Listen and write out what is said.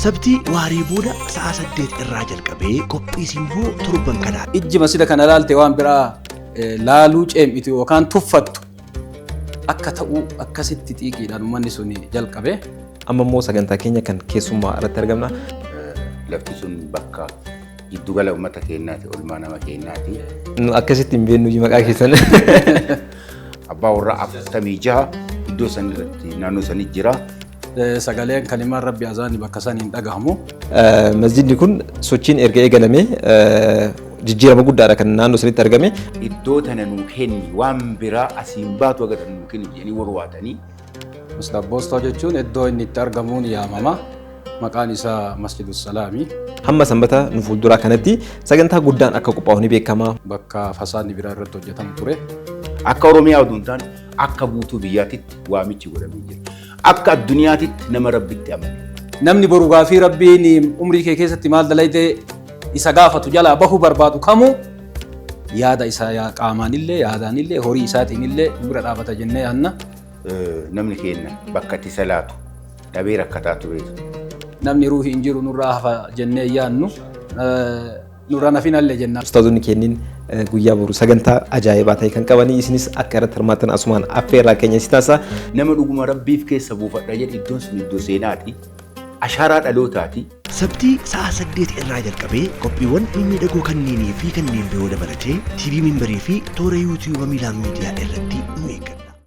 Sabti waarii booda sa'a 8 irraa jalqabee qophii simboo torban kanaa. Ijji masida kana laalte waan biraa laaluu ceemiti yookaan tuffattu akka ta'u akkasitti xiiqiidhaan uummanni sun jalqabe. Amma immoo sagantaa keenya kan keessummaa irratti argamna. Lafti sun bakka giddugala uummata keenyaati, oolmaa nama keenyaati. Akkasitti hin beeknu maqaa keessan. Abbaa warraa 46 iddoo san irratti naannoo sanii jira. Sagaleen kalimaan Rabbi azaani bakka saniin dhagahamu. Masjidni kun sochiin erga eegalame jijjiirama guddaadha kan naannoo sanitti argame. Iddoo tana nuu kenni waan biraa asiin baatu agarra nuu kenni jedhanii warwaatanii. Masjid Boostoo jechuun iddoo inni itti argamuun yaamama. Maqaan isaa Masjidus Salaami. Hamma sanbata nu fuulduraa kanatti sagantaa guddaan akka qophaa'u ni beekama. Bakka fasaadni biraa irratti hojjetamu ture. Akka Oromiyaa oduu hin taane akka guutuu biyyaatitti waamichi godhamee jira. Akka addunyaatitti nama Rabbitti amane. Namni boru gaafii Rabbiin umrii kee keessatti maal dalaytee isa gaafatu jalaa bahuu barbaadu kamu yaada isaa qaamaanillee yaadaanillee horii isaatiinillee bira dhaabata jennee yaanna. Namni keenya bakka itti salaatu dhabee rakkataa tureetu. Namni ruuhi hin jiru nurraa hafa jennee yaannu nurra nafinallee jenna. Ustaazonni kenniin guyyaa boru sagantaa ajaa'ibaa ta'e kan qabanii isinis akka irratti hirmaatan asumaan affeerraa keenya si taasisa. Nama dhuguma Rabbiif keessa buufadha jedhe iddoon sun iddoo seenaati. Ashaaraa dhalootaati. Sabtii sa'a 8 irraa jalqabee qophiiwwan mimmiidhagoo kanneenii fi kanneen biroo dabalatee TV Mimbarii fi toora YouTube Miilaan Miidiyaa irratti nu eeggadha.